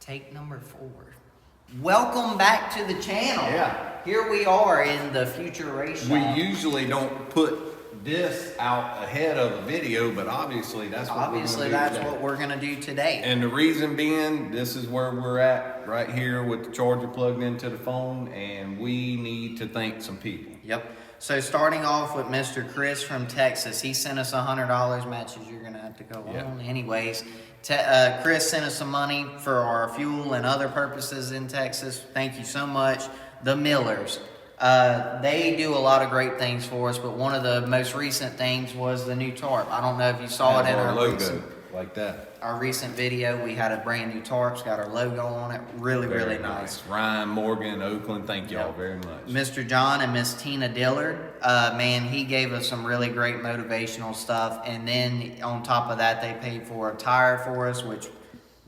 Take number 4. Welcome back to the channel. Yeah. Here we are in the future race We shop. usually don't put this out ahead of a video, but obviously that's what we're gonna do today. And the reason being, this is where we're at right here with the charger plugged into the phone, and we need to thank some people. Yep. So starting off with Mr. Chris from Texas, he sent us $100. Matches, you're gonna have to go on. Anyways, Chris sent us some money for our fuel and other purposes in Texas. Thank you so much. The Millers, they do a lot of great things for us, but one of the most recent things was the new tarp. I don't know if you saw it in our logo like that. Our recent video, we had a brand new tarp. It's got our logo on it. Really nice. Ryan, Morgan, Oakland, thank y'all very much. Mr. John and Miss Tina Dillard, man, he gave us some really great motivational stuff. And then on top of that, they paid for a tire for us, which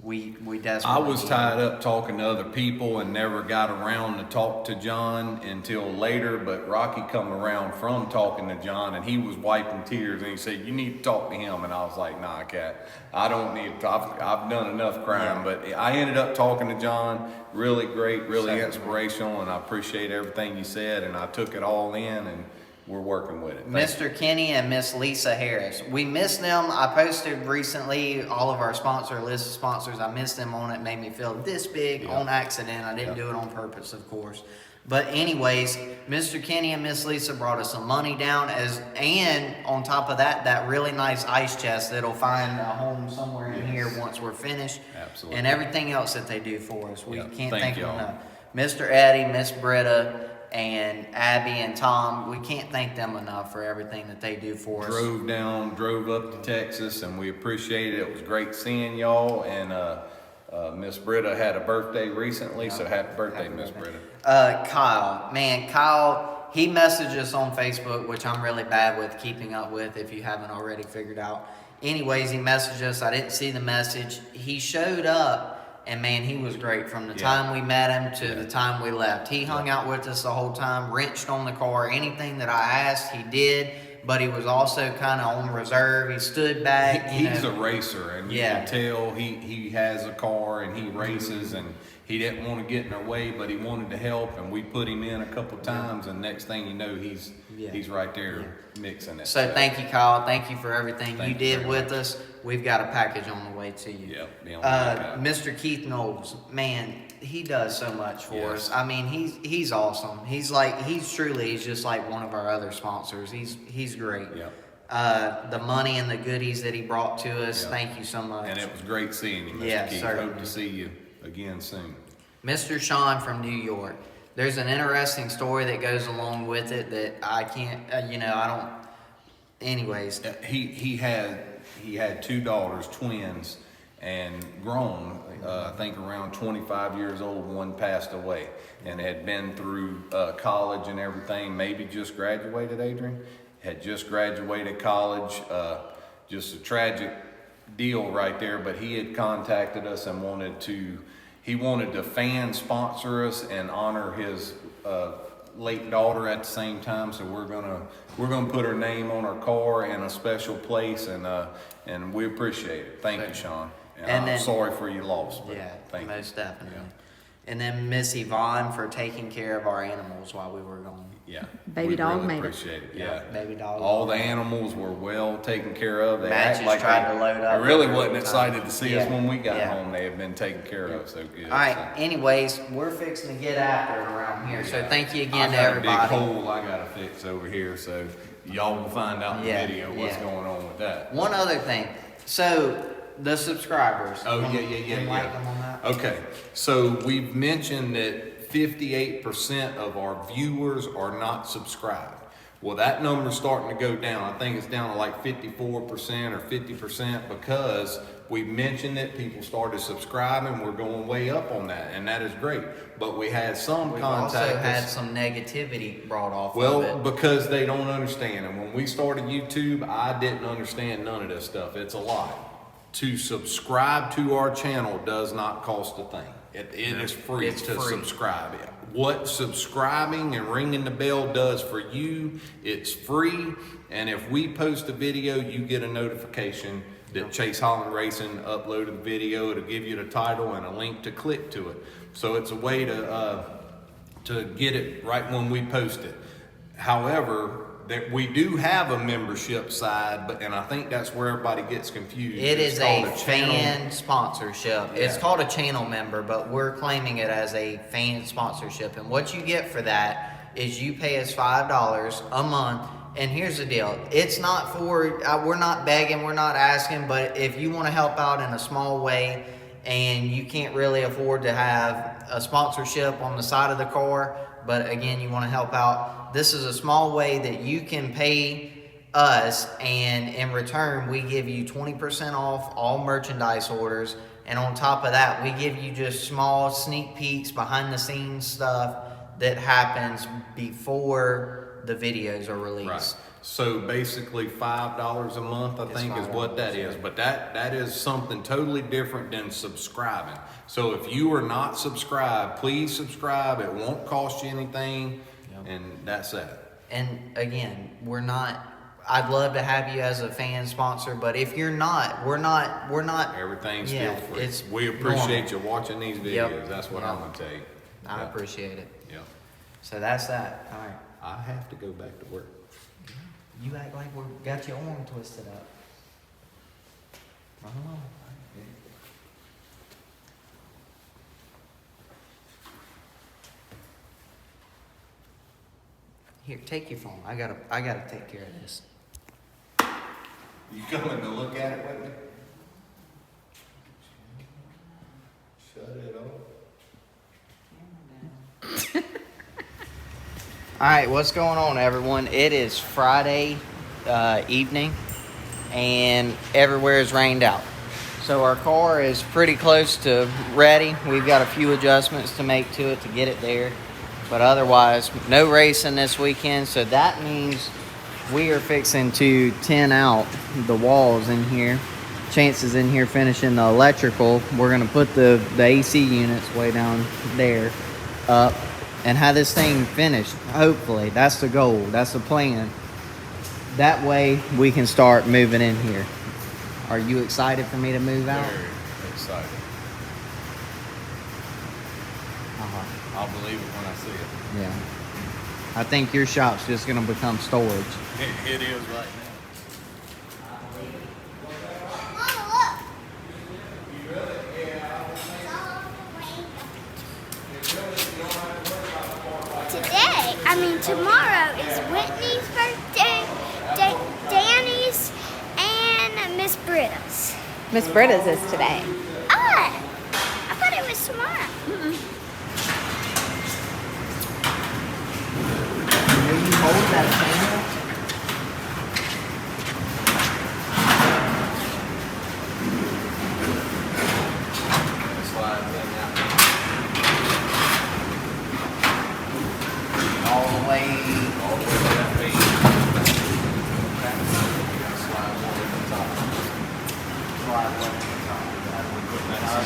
we desperately I was tied up talking to other people and never got around to talk to John until later, but Rocky come around from talking to John and he was wiping tears and he said, "You need to talk to him." And I was like, "Nah, Cat, I don't need to. I've done enough crying." But I ended up talking to John. Really great, really inspirational, and I appreciate everything you said, and I took it all in, and we're working with it. Mr. Kenny and Miss Lisa Harris. We missed them. I posted recently all of our sponsor list of sponsors. I missed them on it. Made me feel this big on accident. I didn't do it on purpose, of course. But anyways, Mr. Kenny and Miss Lisa brought us some money down, and on top of that, that really nice ice chest that'll find a home somewhere in here once we're finished. Absolutely. And everything else that they do for us. We can't thank them enough. Mr. Eddie, Miss Britta, and Abby and Tom, we can't thank them enough for everything that they do for us. Drove up to Texas, and we appreciate it. It was great seeing y'all, and Miss Britta had a birthday recently, so happy birthday, Miss Britta. Kyle, he messaged us on Facebook, which I'm really bad with keeping up with, if you haven't already figured out. Anyways, he messaged us. I didn't see the message. He showed up. And man, he was great from the time we met him to the time we left. He hung out with us the whole time, wrenched on the car. Anything that I asked, he did. But he was also kind of on reserve. He stood back. He's a racer, and you can tell he has a car and he races, and he didn't want to get in our way, but he wanted to help, and we put him in a couple times, and next thing you know, he's right there mixing it. So thank you, Kyle. Thank you for everything you did with us. We've got a package on the way to you. Mr. Keith Knowles, man, he does so much for us. I mean, he's awesome. He's just like one of our other sponsors. He's great. The money and the goodies that he brought to us, thank you so much. And it was great seeing you, Mr. Keith. Hope to see you again soon. Mr. Sean from New York. There's an interesting story that goes along with it that I can't, I don't. Anyways, he had 2 daughters, twins, and grown. I think around 25 years old. One passed away, and had been through college and everything. Maybe just graduated. Adrian had just graduated college. Just a tragic deal right there. But he had contacted us and wanted to fan sponsor us and honor his late daughter at the same time. So we're gonna put her name on her car in a special place, and we appreciate it. Thank you, Sean. And I'm sorry for your loss. But thank you. Most definitely. And then Miss Yvonne for taking care of our animals while we were gone. Baby dog really made appreciate it. Baby dog. All the animals were well taken care of. They Matches tried to load up. They really wasn't excited to see us when we got home. They had been taken care of so good. All right. Anyways, we're fixing to get after it around here. So thank you again to everybody. I got a big hole I gotta fix over here, so y'all will find out in the video what's going on with that. One other thing. So the subscribers. Yeah. Okay, so we've mentioned that 58% of our viewers are not subscribed. Well, that number's starting to go down. I think it's down to like 54% or 50% because we mentioned it. People started subscribing. We're going way up on that, and that is great. But we had some contact. Also had some negativity brought off. Well, because they don't understand. And when we started YouTube, I didn't understand none of this stuff. It's a lot. To subscribe to our channel does not cost a thing. It is free to subscribe. What subscribing and ringing the bell does for you, it's free. And if we post a video, you get a notification that Chase Holland Racing uploaded the video. It'll give you the title and a link to click to it. So it's a way to get it right when we post it. However, that we do have a membership side, and I think that's where everybody gets confused. It It's is called a fan sponsorship. Yeah. It's called a channel member, but we're claiming it as a fan sponsorship. And what you get for that is you pay us $5 a month. And here's the deal. It's not for, we're not begging, we're not asking, but if you want to help out in a small way and you can't really afford to have a sponsorship on the side of the car, but again, you want to help out, this is a small way that you can pay us, and in return, we give you 20% off all merchandise orders. And on top of that, we give you just small sneak peeks, behind the scenes stuff that happens before the videos are released. Right. So basically $5 a month, I think is what that is. But that is something totally different than subscribing. So if you are not subscribed, please subscribe. It won't cost you anything. Yep. And that's that. And again, I'd love to have you as a fan sponsor, but if you're not, we're not. Everything's still free. We normal. appreciate you watching these videos. Yep. That's what I'm gonna tell you. I appreciate it. Yep. So that's that. All right. I have to go back to work. You act like we got your arm twisted up. Run along. Here, take your phone. I gotta take care of this. You coming to look at it with me? Shut it off. All right, what's going on, everyone? It is Friday evening, and everywhere is rained out. So our car is pretty close to ready. We've got a few adjustments to make to it to get it there. But otherwise, no racing this weekend. So that means we are fixing to tin out the walls in here. Chances in here finishing the electrical. We're going to put the AC units way down there up and have this thing finished. Hopefully, that's the goal. That's the plan. That way we can start moving in here. Are you excited for me to move out? Very excited. I'll believe it when I see it. Yeah. I think your shop's just going to become storage. It is right now. Tomorrow is Whitney's birthday, Danny's, and Miss Britta's. Miss Britta's is today. Ah, I thought it was tomorrow. Will you hold that camera? All the way to that page. Slide one to the top. Slide one to the top.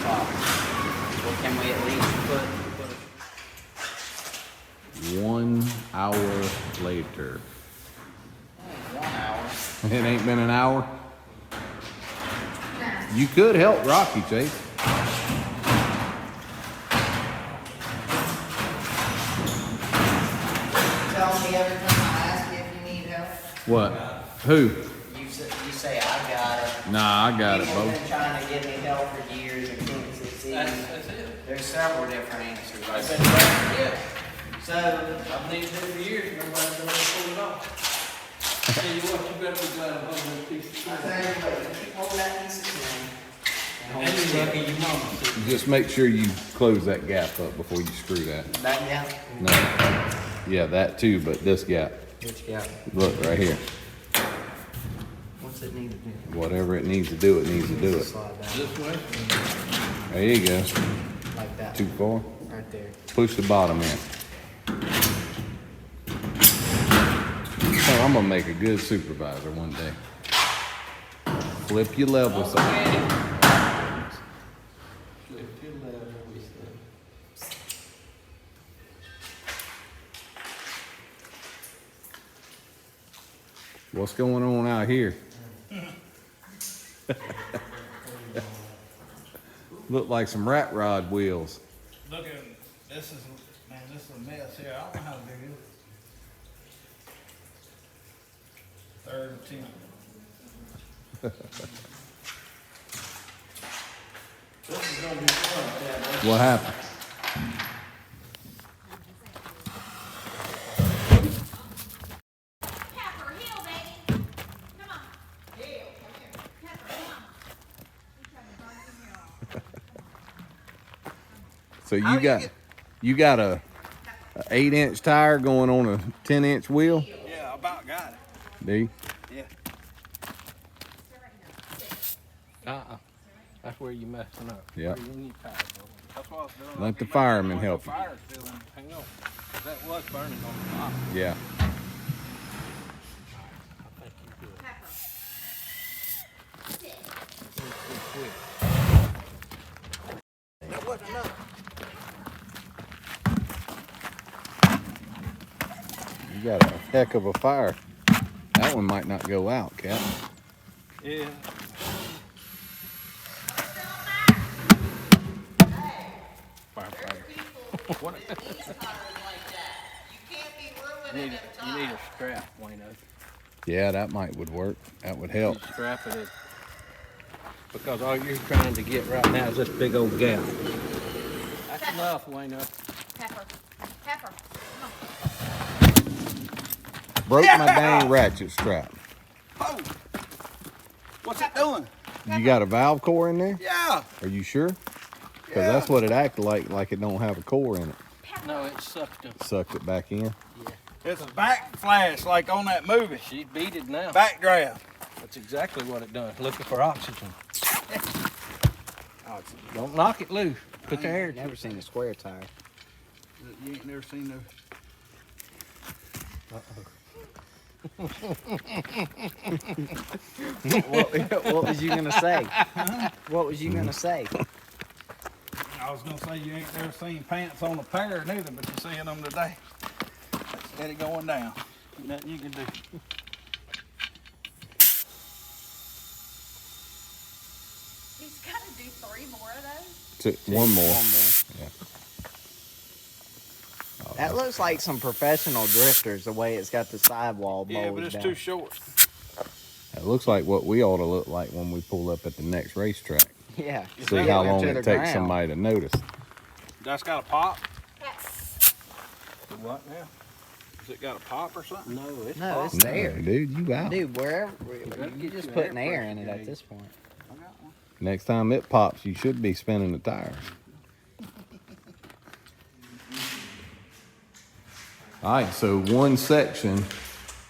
Top. Well, can we at least put 1 hour later. 1 hour? It ain't been an hour? You could help Rocky, Chase. Tell me every time I ask you if you need help. What? Who? You say I got it. Nah, I got it, People Bo. have been trying to get me help for years and couldn't succeed. That's it. There's several different answers. I've been trying, yeah. So, I've needed it for years, and nobody's been able to pull it off. Tell you what, you better be glad I'm holding this piece I of tell tin. you what, you keep holding that piece of tin. and hold And still. you're lucky your mama. Just make sure you close that gap up before you screw that. That gap? No. Yeah, that too, but this gap. Which gap? Look, right here. What's it need to do? Whatever it needs to do, it needs to do it. Slide down This way? There you go. like that. Too far. Right there. Push the bottom in. Oh, I'm gonna make a good supervisor one day. Flip your level so. Flip your level, we say. What's going on out here? Look like some rat rod wheels. Look at this is this is a mess here. I don't know how to do this. Third attempt. This is gonna be fun, Dad. What happened? Pepper, heel, baby. Come on. Heel, come here. Pepper, come on. He's trying to burn your hair off. So you got a 8-inch tire going on a 10-inch wheel? Yeah, I about got it. Do you? Yeah. That's where you messing up. Yeah. Where you need tires, bro. That's what I was doing. Let the fireman help you. Fire's still in. Hang on. That was burning on the bottom. Yeah. I think you're good. Pepper. Quick. That wasn't enough. You got a heck of a fire. That one might not go out, Cap. Yeah. Firefighter. You need a strap, Wayno. Yeah, that would work. That would help. You strap it in. Because all you're trying to get right now is this big old gap. That's enough, Wayno. Pepper. Pepper. Broke my dang ratchet strap. Oh. What's it doing? You got a valve core in there? Yeah. Are you sure? Because that's what it acted like it don't have a core in it. No, it sucked him. Sucked it back in. It's a back flash like on that movie. She's beaded now. Backdraft. That's exactly what it does. Looking for oxygen. Don't knock it loose. Put the air. Never seen a square tire. You ain't never seen no. What was you gonna say? What was you gonna say? I was gonna say you ain't never seen pants on a pair neither, but you're seeing them today. Steady going down. Nothing you can do. He's got to do 3 more of those. One more. One more. That looks like some professional drifters, the way it's got the sidewall Yeah, mowed but it's down. too short. It looks like what we ought to look like when we pull up at the next racetrack. Yeah. See how long it takes somebody to notice. That's got a pop. Yes. What now? Has it got a pop or something? No, it's No, it's No, there. dude, you out. Dude, wherever gotta you get just your putting air air in it pressure at this point. I got one. Next time it pops, you should be spinning the tires. All right, so one section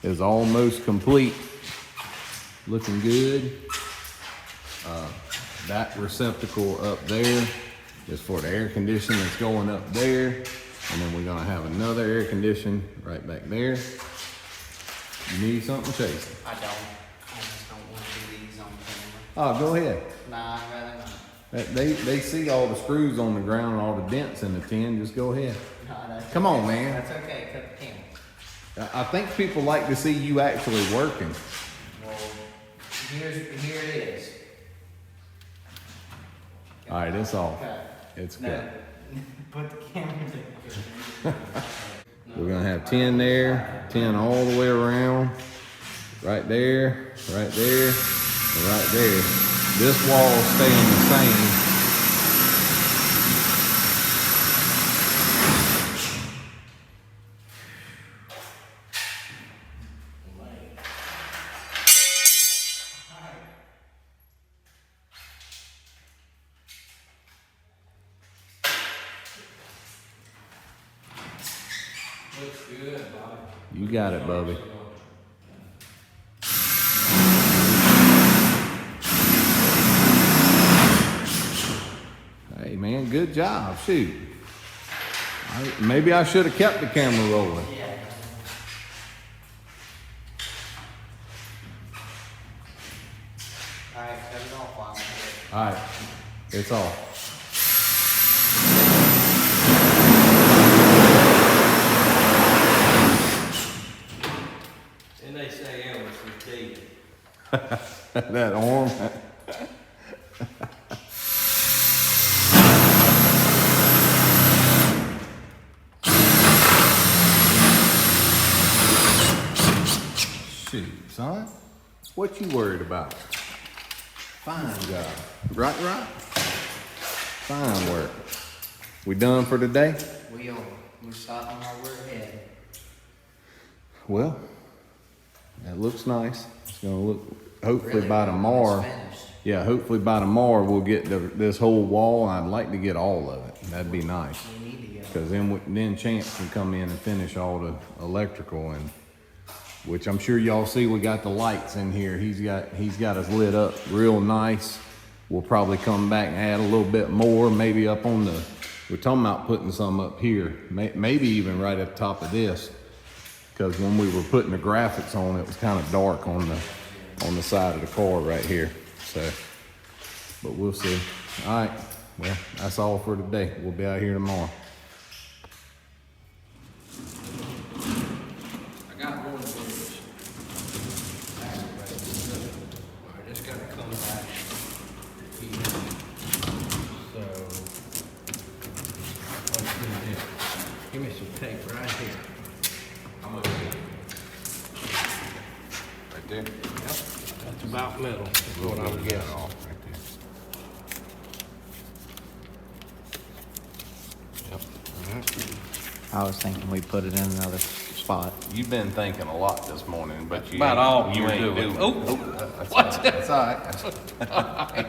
is almost complete. Looking good. That receptacle up there is for the air conditioning that's going up there. And then we're gonna have another air condition right back there. You need something, Chase? I don't. I just don't want to do these on camera. Oh, go ahead. Nah, I'd rather not. They see all the screws on the ground, all the dents in the tin. Just go ahead. No, that's Come on, man. That's okay. Cut the camera. I think people like to see you actually working. Well, here it is. All right, it's off. Okay. It's No, good. put the camera down. We're gonna have 10 there, 10 all the way around. Right there, and right there. This wall's staying the same. Looks good, Bobby. You got it, Bubby. Hey, man, good job. Shoot. Maybe I should have kept the camera rolling. Alright, cut it off while I'm here. All right, it's off. And they say Elvis is dead. That arm. Shoot, son. What you worried about? Fine job. Right? Fine work. We done for today? We are. We're stopping while we're ahead. Well, that looks nice. It's gonna look, hopefully Really, by when tomorrow. it's finished. Yeah, hopefully by tomorrow we'll get this whole wall. I'd like to get all of it. That'd be nice. We need to get Cause then Chance can come in and finish all the electrical and, which I'm sure y'all see we got the lights in here. He's got us lit up real nice. We'll probably come back and add a little bit more, maybe up on the, we're talking about putting some up here, maybe even right at the top of this. Cause when we were putting the graphics on, it was kind of dark on the side of the car right here. So, but we'll see. All right, well, that's all for today. We'll be out here tomorrow. I got one of those. I just gotta come back here. So, let's do this. Give me some tape right here. I'm over here. Right there? Yep, that's about middle, is what I would guess. Right there. I was thinking we put it in another spot. You've been thinking a lot this morning, but you About all you we're ain't doing. doing. Oh, What? That's all right. That's all right.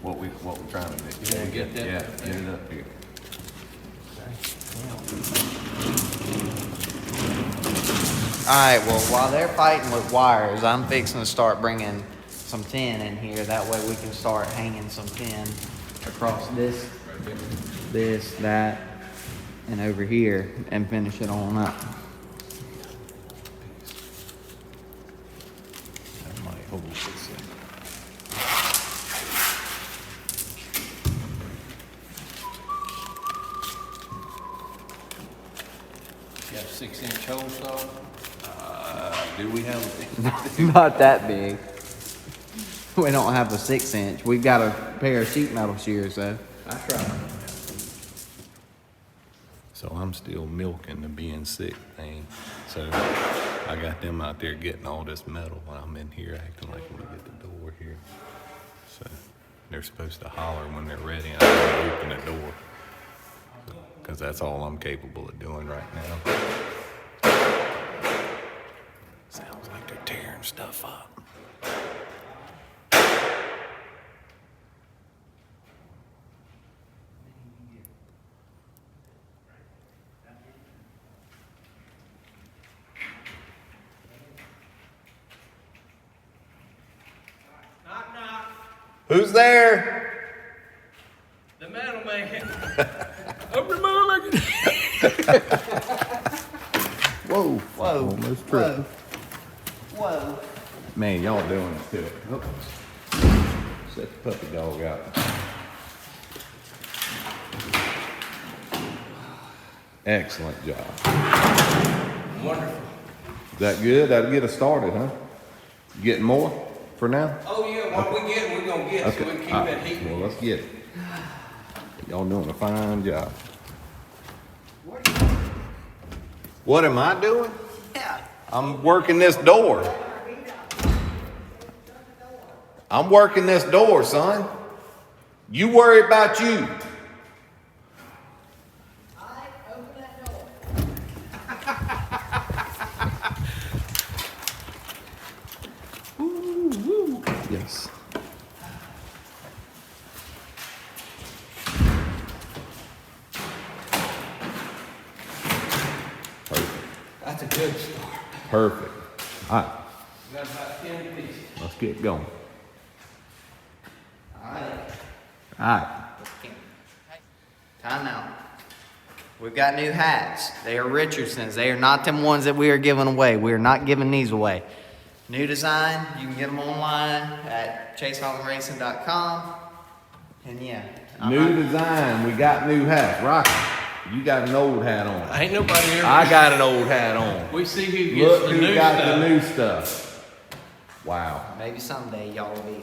What we're trying to do. You wanna get that? Yeah, get it up here. Alright, well, while they're fighting with wires, I'm fixing to start bringing some tin in here. That way we can start hanging some tin across this, that, and over here and finish it on up. That might hold this thing. You got a 6-inch hole saw? Do we have Not that big. We don't have a 6-inch. We've got a pair of sheet metal shears though. I tried. So I'm still milking the being sick thing. So I got them out there getting all this metal when I'm in here acting like we get the door here. So they're supposed to holler when they're ready and I'm gonna open the door. Cause that's all I'm capable of doing right now. Sounds like they're tearing stuff up. Knock, knock. Who's there? The metal man. Open my leg. Whoa. Whoa. Almost tripped. Whoa. Man, y'all doing it to it. Set the puppy dog out. Excellent job. Wonderful. Is that good? That'll get us started, huh? You getting more for now? Oh yeah, what we get, we're gonna get, so we can keep all that right. heat. Well, let's get it. Y'all doing a fine job. What am I doing? Yeah. I'm working this door. I'm working this door, son. You worry about you. Yes. Perfect. That's a good start. Perfect. All right, We got about 10 pieces. let's get going. Alright. All right. Time out. We've got new hats. They are Richardson's. They are not them ones that we are giving away. We are not giving these away. New design. You can get them online at chasehollandracing.com. And yeah. New design. We got new hats. Rocky, you got an old hat on. Ain't nobody ever. I got an old hat on. We see who gets Look the who new got stuff. the new stuff. Wow. Maybe someday y'all will be.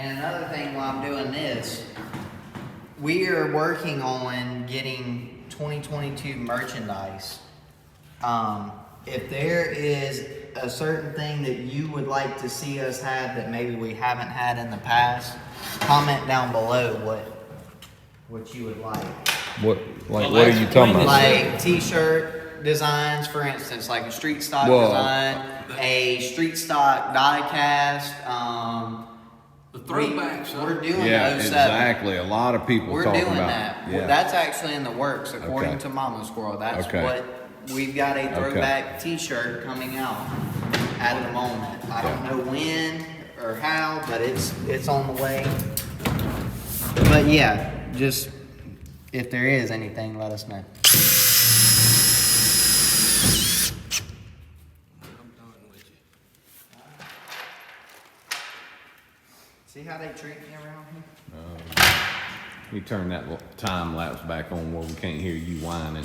And another thing while I'm doing this, we are working on getting 2022 merchandise. If there is a certain thing that you would like to see us have that maybe we haven't had in the past, comment down below what you would like. What Well, what are that's you talking between about? Like t-shirt designs, for instance, like a street stock Well- design, a street stock die cast. The throwbacks. We're doing Yeah, 07. exactly. A lot of people We're talking doing about that. Yeah. That's actually in the works, according Okay. to Mama Squirrel. That's Okay. what we've got a throwback T-shirt coming out at the moment. I don't know when or how, but it's on the way. But yeah, just if there is anything, let us know. See how they treat me around here? You turn that time lapse back on where we can't hear you whining.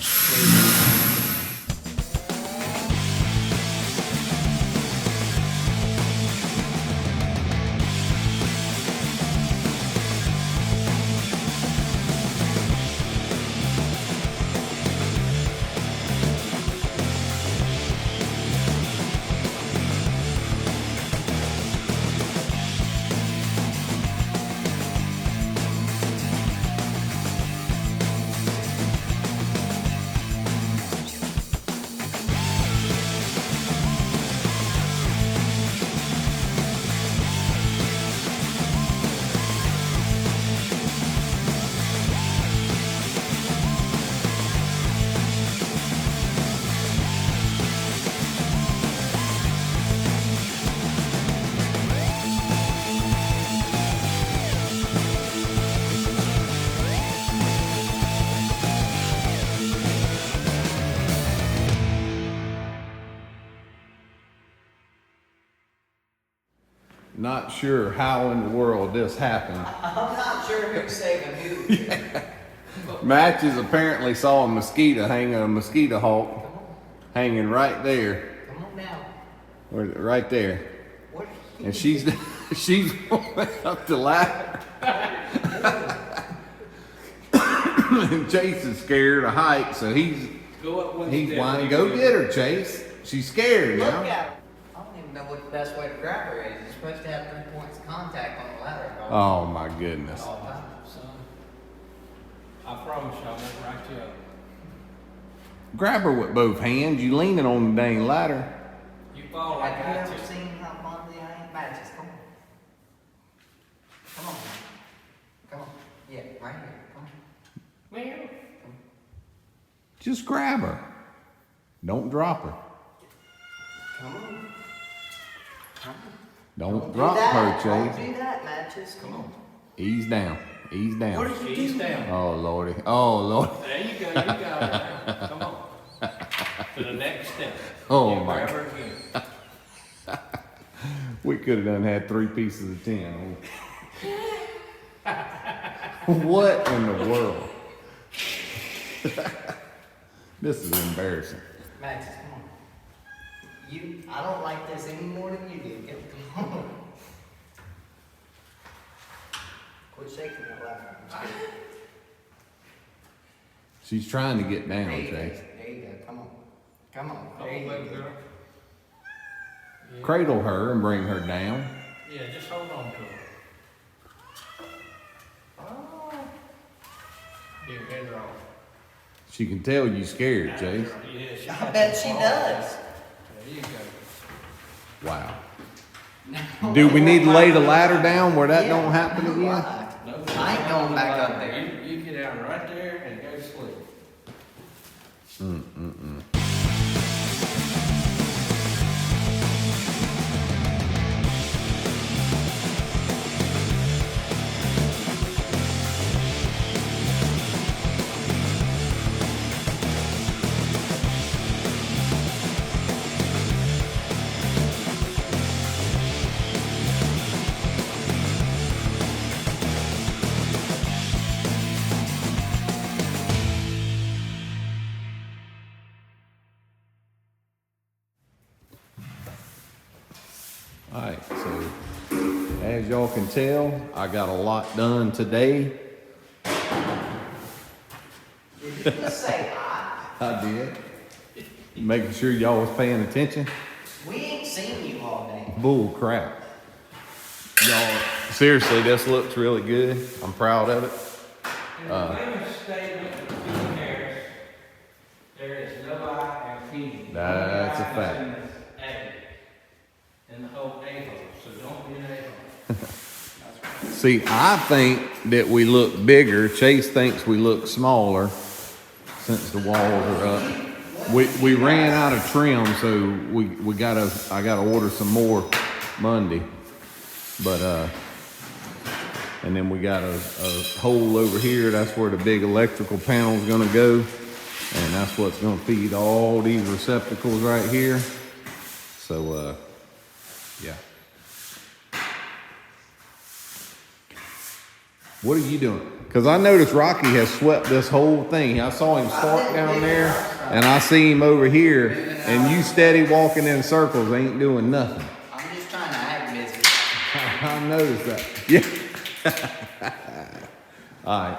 Not sure how in the world this happened. I'm not sure who's saving who. Matches apparently saw a mosquito a mosquito hawk hanging right there. Come on down. Right there. What? And she's going up the ladder. And Chase is scared of heights, so he's Go up one whining. step. Go get her, Chase. She's scared Look now. at her. I don't even know what the best way to grab her is. You're supposed to have 3 points of contact on the ladder. Oh my goodness. All the time. Son, I promise you, I'll never write you up. Grab her with both hands. You leaning on the dang ladder. You fall like Have you I ever do. seen how clumsy I am? Matches, come on. Come on. Man. Come on. Yeah, right here. Come on. Man, Just grab her. Don't drop her. Come on. Come on. Don't do drop that. her, Don't Chase. do that, Matches. Come on. Ease down. Ease down. What are you ease doing? down. Oh lordy. Oh lord. There you go. You got it now. Come on. To the next step. Oh Yeah, my grab her again. We could have done had 3 pieces of 10. What in the world? This is embarrassing. Matches, come on. I don't like this any more than you do. Come on. Quit shaking that ladder. She's trying to get down, There you go. Chase. There you go. Come on. Come on. Come There on, you baby go. girl. Yeah. Cradle her and bring her down. Yeah, just hold on to her. Oh. Here, head her off. She can tell you scared, Chase. Yeah, she I bet she does. There you go. Wow. Do we need to lay the ladder down where that don't happen again? No, I ain't going back up there. You get down right there and go to sleep. Mm-mm-mm. as y'all can tell, I got a lot done today. Did you just say hi? I did. Making sure y'all was paying attention. We ain't seen you all day. Bull crap. Y'all, seriously, this looks really good. I'm proud of it. In the famous statement of King Harris, there is no I in King. That's a fact. In the whole a-hole, so don't be an a-hole. See, I think that we look bigger. Chase thinks we look smaller since the walls are up. We ran out of trim, so I gotta order some more Monday. But and then we got a hole over here. That's where the big electrical panel is gonna go, and that's what's gonna feed all these receptacles right here. So yeah. What are you doing? Because I noticed Rocky has swept this whole thing. I saw him start down there, and I see him over here, and you steady walking in circles, ain't doing nothing. I'm just trying to act busy. I noticed that. Yeah. All right.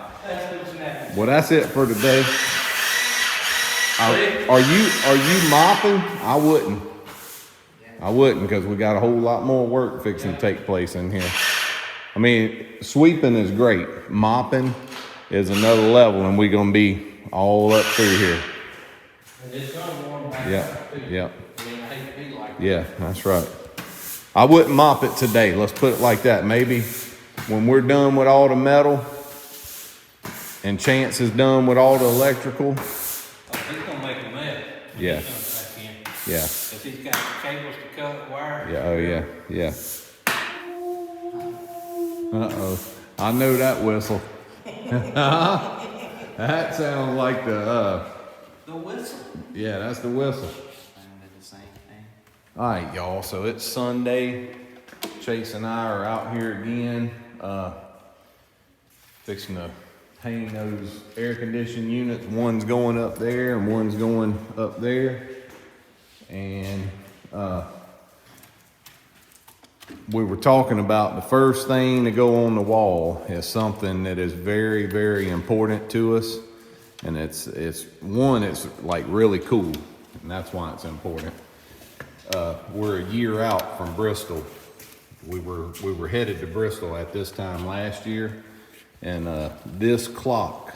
Well, that's it for today. Are you mopping? I wouldn't, because we got a whole lot more work fixing to take place in here. I mean, sweeping is great. Mopping is another level, and we're gonna be all up through here. And it's gonna warm back Yeah, up too. yeah, I mean, I hate to be like yeah. That's right. I wouldn't mop it today. Let's put it like that. Maybe when we're done with all the metal, and Chance is done with all the electrical. Oh, he's gonna make a mess. when he Yeah. comes back in. Yeah, 'Cause he's got cables to cut, wire. yeah. Oh yeah, yeah. Uh-oh. I know that whistle. That sounds like The whistle. yeah, that's the whistle. Sounded the same thing. All right, y'all. So it's Sunday. Chase and I are out here again, fixing to hang those air conditioning units. One's going up there and one's going up there. And we were talking about the first thing to go on the wall is something that is very, very important to us. And it's like really cool. And that's why it's important. We're a year out from Bristol. We were headed to Bristol at this time last year. And this clock,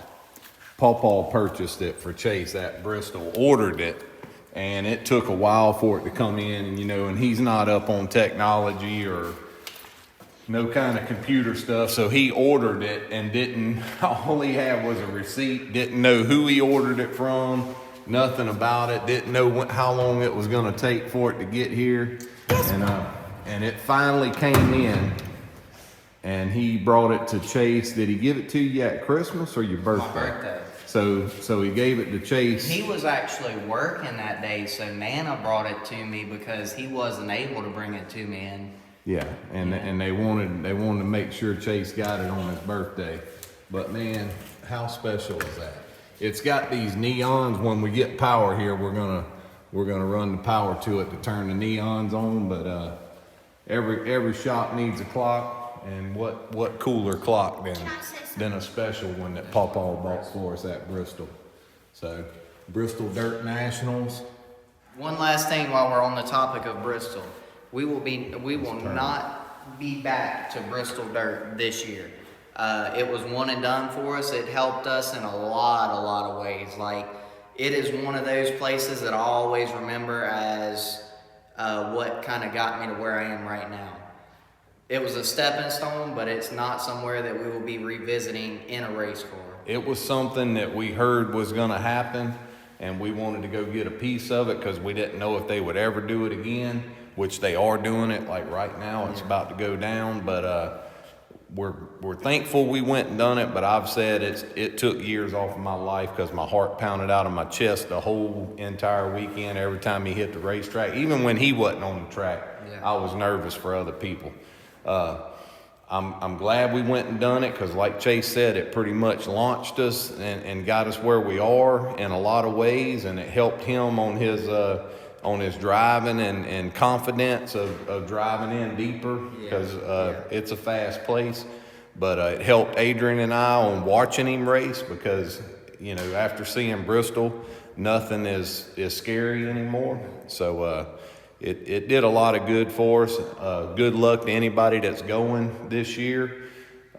Pawpaw purchased it for Chase at Bristol, ordered it. And it took a while for it to come in, and and he's not up on technology or no kind of computer stuff. So he ordered it and all he had was a receipt, didn't know who he ordered it from, nothing about it, didn't know how long it was gonna take for it to get here. And it finally came in, and he brought it to Chase. Did he give it to you at Christmas or your birthday? My birthday. So he gave it to Chase. He was actually working that day, so Nana brought it to me because he wasn't able to bring it to me. And Yeah, and they wanted to make sure Chase got it on his birthday. But man, how special is that? It's got these neons. When we get power here, we're gonna run the power to it to turn the neons on. But every shop needs a clock, and what cooler clock than a special one that Pawpaw bought for us at Bristol. So Bristol Dirt Nationals. one last thing while we're on the topic of Bristol, we will not be back to Bristol Dirt this year. It was one and done for us. It helped us in a lot of ways. Like, it is one of those places that I always remember as what kind of got me to where I am right now. It was a stepping stone, but it's not somewhere that we will be revisiting in a race car. It was something that we heard was gonna happen, and we wanted to go get a piece of it because we didn't know if they would ever do it again, which they are doing it. Like right now, it's about to go down, but we're thankful we went and done it. But I've said it took years off of my life because my heart pounded out of my chest the whole entire weekend every time he hit the racetrack. Even when he wasn't on the track, I was nervous for other people. I'm glad we went and done it because, like Chase said, it pretty much launched us and got us where we are in a lot of ways, and it helped him on his on his driving and confidence of driving in deeper, because it's a fast place. But it helped Adrian and I on watching him race, because, you know, after seeing Bristol, nothing is scary anymore. So it did a lot of good for us. Good luck to anybody that's going this year.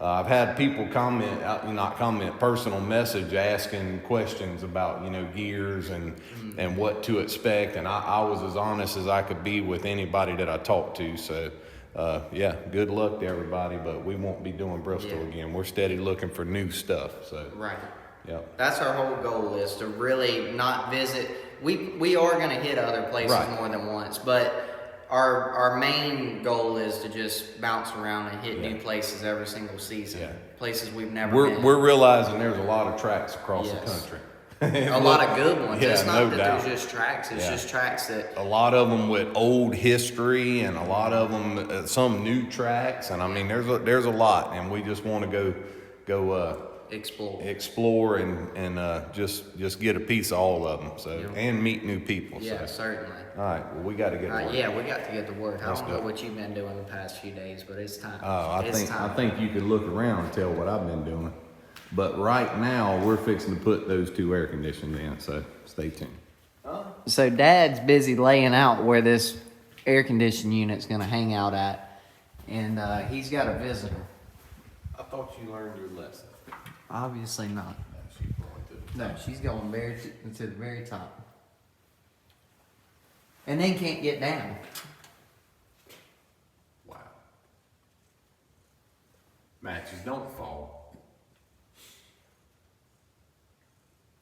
I've had people personal message asking questions about, you know, gears and what to expect. And I was as honest as I could be with anybody that I talked to. So, good luck to everybody, but we won't be doing Bristol again. We're steady looking for new stuff. So, Right. Yep. That's our whole goal, is to really not visit. We are going to hit other places more than once, but our main goal is to just bounce around and hit new places every single season. Yeah. Places we've never been. We're realizing there's a lot of tracks across the country. A lot of good ones. Yeah, it's not that doubt. there's just tracks. It's just tracks that. A lot of them with old history, and a lot of them some new tracks. And I mean, there's a lot, and we just want to go explore and just get a piece of all of them. So and meet new people. Yeah, so. certainly. All right, well, we got to get to work. Yeah, we got to get to work. I don't know what you've been doing the past few days, but it's time. I think you could look around and tell what I've been doing. But right now, we're fixing to put those 2 air conditioners in, so stay tuned. So Dad's busy laying out where this air conditioning unit's going to hang out at, and he's got a visitor. I thought you learned your lesson. Obviously not. No, she's going to the very top. And then can't get down. Wow. Matches don't fall.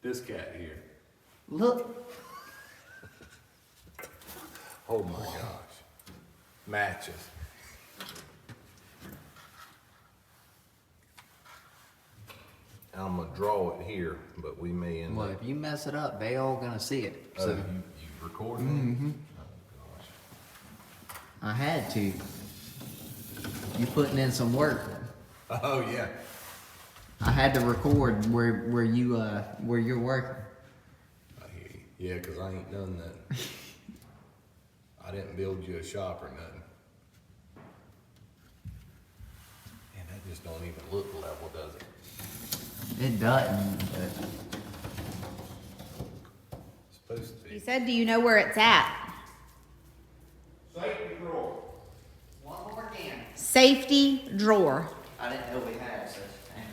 This cat here. Look. Oh my gosh. Matches. I'm gonna draw it here, but we may end Well, up. if you mess it up, they all gonna see it. So You recording? Mm-hmm. Oh gosh. I had to. You putting in some work. Oh yeah. I had to record where you're working. I hear you. Yeah, 'cause I ain't done that. I didn't build you a shop or nothing. And that just don't even look level, does it? It doesn't. But It's supposed to He be. said, do you know where it's at? Safety drawer. one more can. Safety drawer. I didn't know we had such a thing.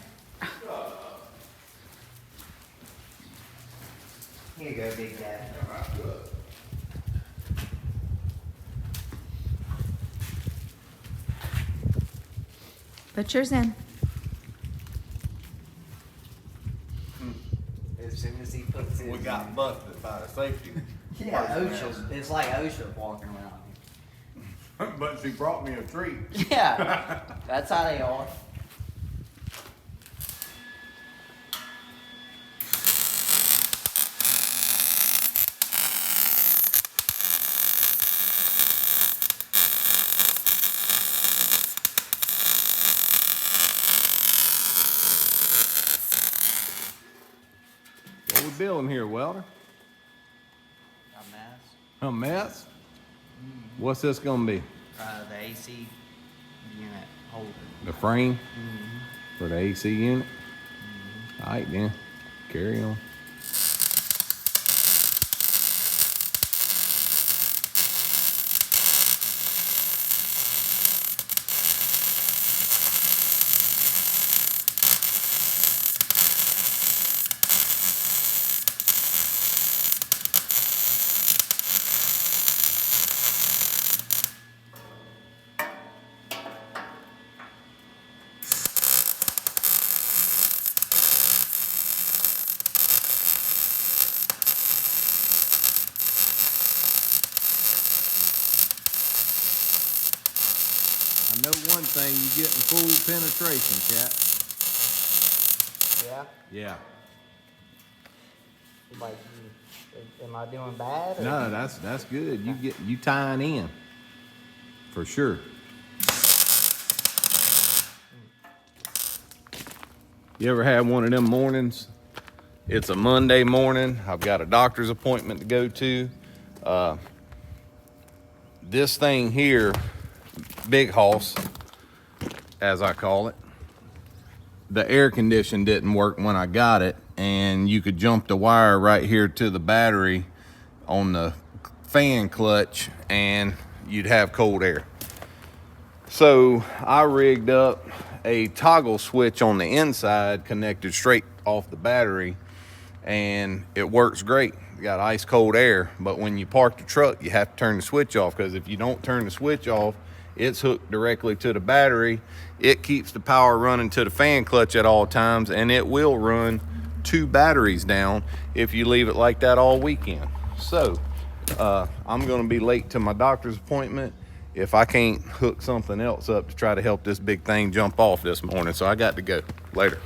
Here you go, Big Daddy. Put yours in. As soon as he puts it. We got busted by the safety. Yeah, OSHA. It's like OSHA walking around But she brought me a treat. here. Yeah, that's how they are. What we building here, Welder? A mess. A mess? What's this gonna be? The AC unit holder. The frame? For the AC unit? All right, then. Carry on. I know one thing, you getting full penetration, cat. Yeah. Yeah. Like, am I doing bad? Or? No, that's good. You tying in. For sure. You ever had one of them mornings? It's a Monday morning. I've got a doctor's appointment to go to. this thing here, big hoss, as I call it, the air condition didn't work when I got it, and you could jump the wire right here to the battery on the fan clutch and you'd have cold air. So I rigged up a toggle switch on the inside connected straight off the battery, and it works great. You got ice cold air, but when you park the truck, you have to turn the switch off, because if you don't turn the switch off, it's hooked directly to the battery. It keeps the power running to the fan clutch at all times, and it will run 2 batteries down if you leave it like that all weekend. So I'm gonna be late to my doctor's appointment if I can't hook something else up to try to help this big thing jump off this morning. So I got to go. Later.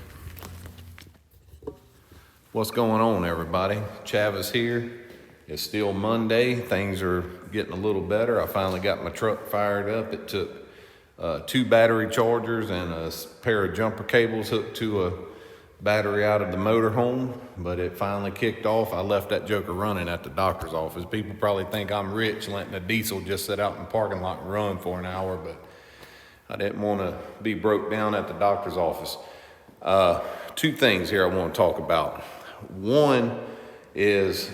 What's going on, everybody? Chavis here. It's still Monday. Things are getting a little better. I finally got my truck fired up. It took 2 battery chargers and a pair of jumper cables hooked to a battery out of the motorhome, but it finally kicked off. I left that joker running at the doctor's office. People probably think I'm rich letting a diesel just sit out in the parking lot and run for an hour, but I didn't want to be broke down at the doctor's office. 2 things here I want to talk about. One is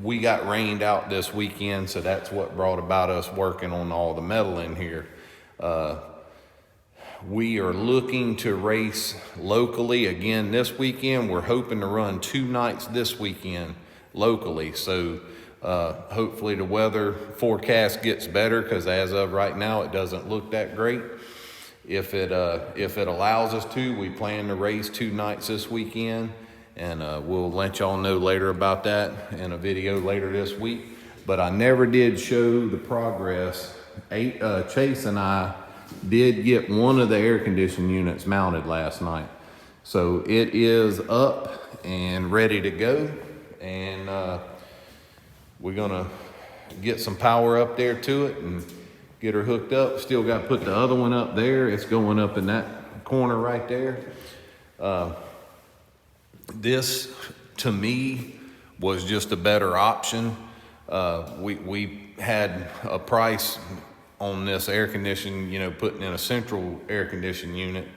we got rained out this weekend, so that's what brought about us working on all the metal in here. We are looking to race locally again this weekend. We're hoping to run 2 nights this weekend locally. So hopefully the weather forecast gets better, because as of right now, it doesn't look that great. If it allows us to, we plan to race 2 nights this weekend, and we'll let y'all know later about that in a video later this week. But I never did show the progress. Chase and I did get one of the air conditioning units mounted last night. So it is up and ready to go. And we're gonna get some power up there to it and get her hooked up. Still got to put the other one up there. It's going up in that corner right there. This, to me, was just a better option. We had a price on this air conditioning, putting in a central air conditioning unit,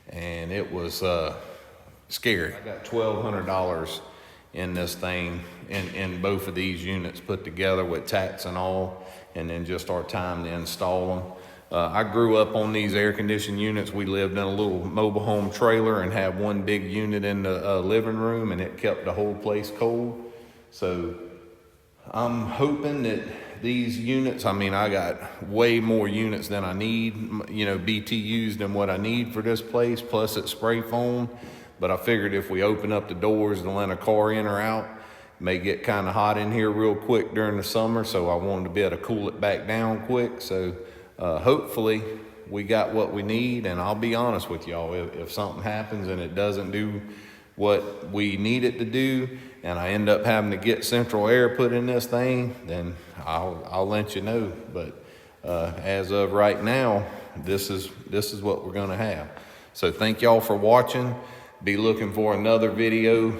and it was scary. I got $1,200 in this thing, in both of these units put together with tax and all, and then just our time to install them. I grew up on these air conditioning units. We lived in a little mobile home trailer and had one big unit in the living room, and it kept the whole place cold. So I'm hoping that these units, I got way more units than I need, BTUs than what I need for this place, plus it's spray foam. But I figured if we open up the doors and let a car in or out, it may get kind of hot in here real quick during the summer, so I wanted to be able to cool it back down quick. So hopefully we got what we need, and I'll be honest with y'all, if something happens and it doesn't do what we need it to do, and I end up having to get central air put in this thing, then I'll let you know. But as of right now, this is what we're gonna have. So thank y'all for watching. Be looking for another video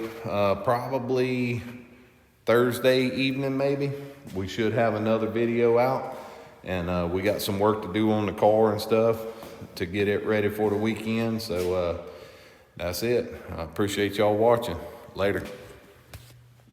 probably Thursday evening, maybe. We should have another video out, and we got some work to do on the car and stuff to get it ready for the weekend. So that's it. I appreciate y'all watching. Later.